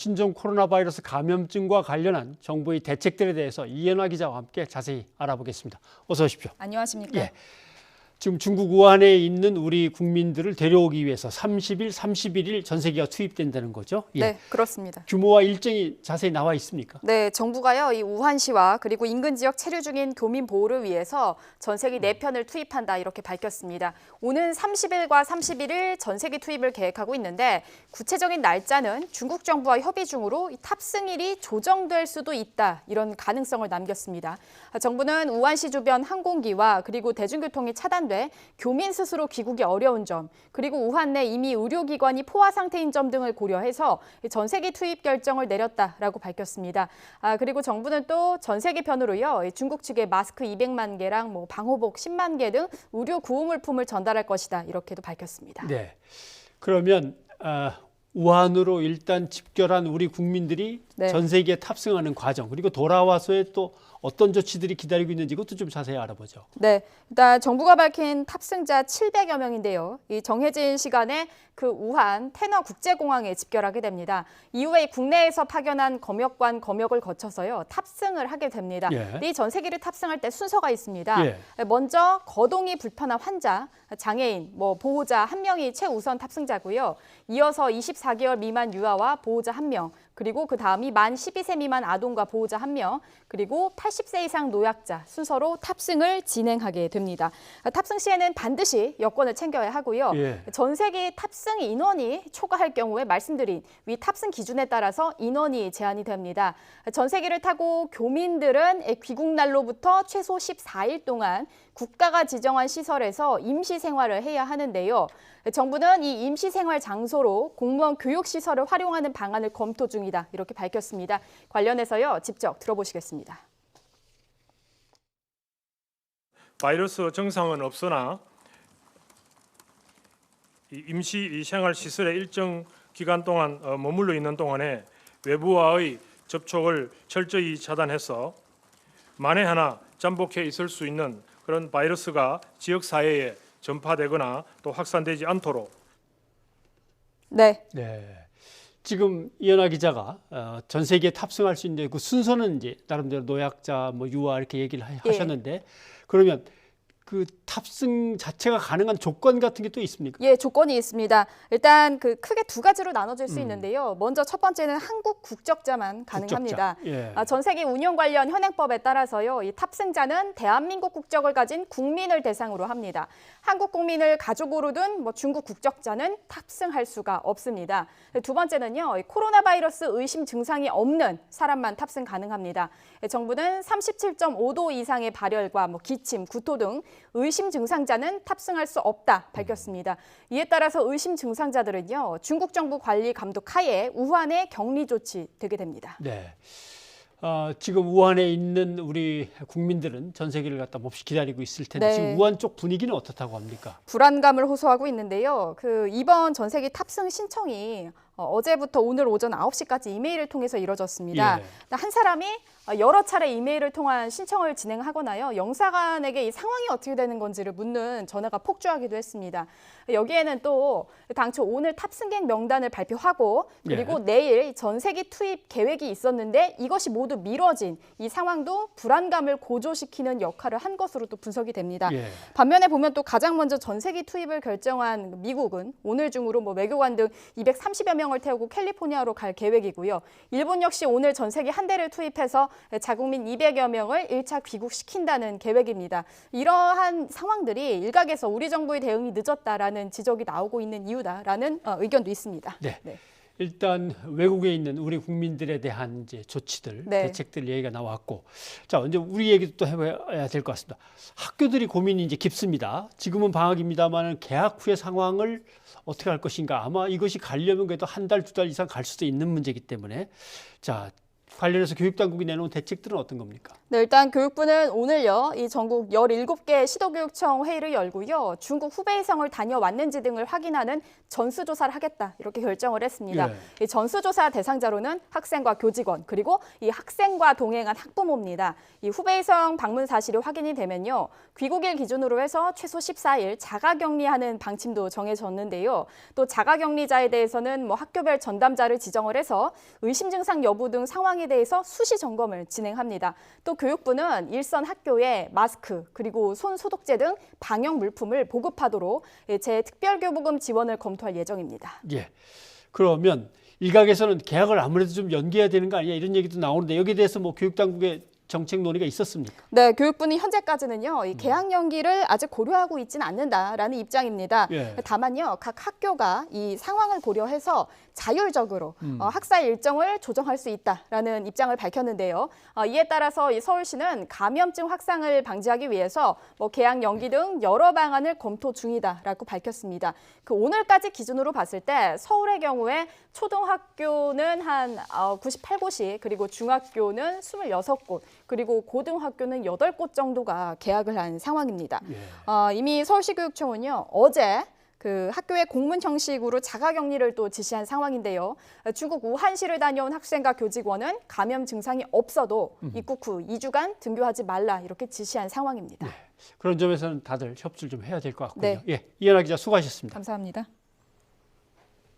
신종 코로나 바이러스 감염증과 관련한 정부의 대책들에 대해서 이현화 기자와 함께 자세히 알아보겠습니다. 어서 오십시오. 안녕하십니까? 예. 지금 중국 우한에 있는 우리 국민들을 데려오기 위해서 30일, 31일 전세기가 투입된다는 거죠? 예. 네, 그렇습니다. 규모와 일정이 자세히 나와 있습니까? 네, 정부가요, 이 우한시와 그리고 인근 지역 체류 중인 교민 보호를 위해서 전세기 4편을 투입한다 이렇게 밝혔습니다. 오는 30일과 31일 전세기 투입을 계획하고 있는데 구체적인 날짜는 중국 정부와 협의 중으로 탑승일이 조정될 수도 있다 이런 가능성을 남겼습니다. 정부는 우한시 주변 항공기와 그리고 대중교통이 차단돼 교민 스스로 귀국이 어려운 점, 그리고 우한 내 이미 의료기관이 포화 상태인 점 등을 고려해서 전세기 투입 결정을 내렸다라고 밝혔습니다. 그리고 정부는 또 전세기 편으로요, 중국 측에 마스크 200만 개랑 방호복 10만 개 등 의료 구호물품을 전달할 것이다 이렇게도 밝혔습니다. 네. 그러면 우한으로 일단 집결한 우리 국민들이 네. 전세기에 탑승하는 과정, 그리고 돌아와서의 또 어떤 조치들이 기다리고 있는지 이것도 좀 자세히 알아보죠. 네, 일단 정부가 밝힌 탑승자 700여 명인데요. 이 정해진 시간에 그 우한 테너 국제공항에 집결하게 됩니다. 이후에 국내에서 파견한 검역관 검역을 거쳐서요 탑승을 하게 됩니다. 예. 이 전세기를 탑승할 때 순서가 있습니다. 예. 먼저 거동이 불편한 환자, 장애인, 보호자 1명이 최우선 탑승자고요. 이어서 24개월 미만 유아와 보호자 1명, 그리고 그 다음이 만 12세 미만 아동과 보호자 1명, 그리고 80세 이상 노약자 순서로 탑승을 진행하게 됩니다. 탑승 시에는 반드시 여권을 챙겨야 하고요. 예. 전세기 탑승 인원이 초과할 경우에 말씀드린 위 탑승 기준에 따라서 인원이 제한이 됩니다. 전세기를 타고 교민들은 귀국 날로부터 최소 14일 동안 국가가 지정한 시설에서 임시 생활을 해야 하는데요. 정부는 이 임시 생활 장소로 공무원 교육시설을 활용하는 방안을 검토 중이다 이렇게 밝혔습니다. 관련해서요 직접 들어보시겠습니다. 바이러스 증상은 없으나 임시 생활 시설에 일정 기간 동안 머물러 있는 동안에 외부와의 접촉을 철저히 차단해서 만에 하나 잠복해 있을 수 있는 그런 바이러스가 지역 사회에 전파되거나 또 확산되지 않도록. 네. 네. 지금 이현화 기자가 전세기에 탑승할 수 있는 그 순서는 이제 나름대로 노약자, 유아 이렇게 얘기를 하셨는데 그러면 그 탑승 자체가 가능한 조건 같은 게 또 있습니까? 예, 조건이 있습니다. 일단 크게 두 가지로 나눠질 수 있는데요. 먼저 첫 번째는 한국 국적자만 가능합니다. 예. 전세기 운영 관련 현행법에 따라서요, 이 탑승자는 대한민국 국적을 가진 국민을 대상으로 합니다. 한국 국민을 가족으로 둔 중국 국적자는 탑승할 수가 없습니다. 두 번째는요, 코로나 바이러스 의심 증상이 없는 사람만 탑승 가능합니다. 정부는 37.5도 이상의 발열과 기침, 구토 등 의심 증상자는 탑승할 수 없다 밝혔습니다. 이에 따라서 의심 증상자들은요 중국 정부 관리 감독 하에 우한에 격리 조치되게 됩니다. 네. 지금 우한에 있는 우리 국민들은 전세기를 갖다 몹시 기다리고 있을 텐데 네. 지금 우한 쪽 분위기는 어떻다고 합니까? 불안감을 호소하고 있는데요. 이번 전세기 탑승 신청이 어제부터 오늘 오전 9시까지 이메일을 통해서 이뤄졌습니다. 예. 한 사람이 여러 차례 이메일을 통한 신청을 진행하거나요. 영사관에게 이 상황이 어떻게 되는 건지를 묻는 전화가 폭주하기도 했습니다. 여기에는 또 당초 오늘 탑승객 명단을 발표하고 그리고 예. 내일 전세기 투입 계획이 있었는데 이것이 모두 미뤄진 이 상황도 불안감을 고조시키는 역할을 한 것으로 또 분석이 됩니다. 예. 반면에 보면 또 가장 먼저 전세기 투입을 결정한 미국은 오늘 중으로 외교관 등 230여 명을 태우고 캘리포니아로 갈 계획이고요. 일본 역시 오늘 전세기 한 대를 투입해서 자국민 200여 명을 1차 귀국시킨다는 계획입니다. 이러한 상황들이 일각에서 우리 정부의 대응이 늦었다라는 지적이 나오고 있는 이유다라는 의견도 있습니다. 네. 네. 일단 외국에 있는 우리 국민들에 대한 이제 조치들, 네. 대책들 얘기가 나왔고, 자 이제 우리 얘기도 또 해봐야 될 것 같습니다. 학교들이 고민이 이제 깊습니다. 지금은 방학입니다만 개학 후의 상황을 어떻게 할 것인가. 아마 이것이 가려면 그래도 한 달, 두 달 이상 갈 수도 있는 문제이기 때문에 자 관련해서 교육당국이 내놓은 대책들은 어떤 겁니까? 네, 일단 교육부는 오늘요, 이 전국 17개 시도교육청 회의를 열고요, 중국 후베이성을 다녀왔는지 등을 확인하는 전수조사를 하겠다, 이렇게 결정을 했습니다. 예. 이 전수조사 대상자로는 학생과 교직원, 그리고 이 학생과 동행한 학부모입니다. 이 후베이성 방문 사실이 확인이 되면요, 귀국일 기준으로 해서 최소 14일 자가격리하는 방침도 정해졌는데요. 또 자가격리자에 대해서는 뭐 학교별 전담자를 지정을 해서 의심 증상 여부 등 상황에 대해서 수시 점검을 진행합니다. 또 교육부는 일선 학교에 마스크 그리고 손 소독제 등 방역 물품을 보급하도록 재특별교부금 지원을 검토할 예정입니다. 예. 그러면 일각에서는 개학을 아무래도 좀 연기해야 되는 거 아니냐 이런 얘기도 나오는데 여기에 대해서 뭐 교육당국의 정책 논의가 있었습니까? 네, 교육부는 현재까지는요, 이 개학 연기를 아직 고려하고 있지는 않는다라는 입장입니다. 예. 다만요, 각 학교가 이 상황을 고려해서 자율적으로 학사 일정을 조정할 수 있다라는 입장을 밝혔는데요. 이에 따라서 이 서울시는 감염증 확산을 방지하기 위해서 뭐 개학 연기 등 여러 방안을 검토 중이다라고 밝혔습니다. 그 오늘까지 기준으로 봤을 때 서울의 경우에 초등학교는 한 98곳이 그리고 중학교는 26곳 그리고 고등학교는 8곳 정도가 개학을 한 상황입니다. 예. 이미 서울시교육청은요, 어제 그 학교의 공문 형식으로 자가격리를 또 지시한 상황인데요. 중국 우한시를 다녀온 학생과 교직원은 감염 증상이 없어도 입국 후 2주간 등교하지 말라 이렇게 지시한 상황입니다. 그런 점에서는 다들 협조를 좀 해야 될 것 같군요. 네. 예, 이현아 기자 수고하셨습니다. 감사합니다.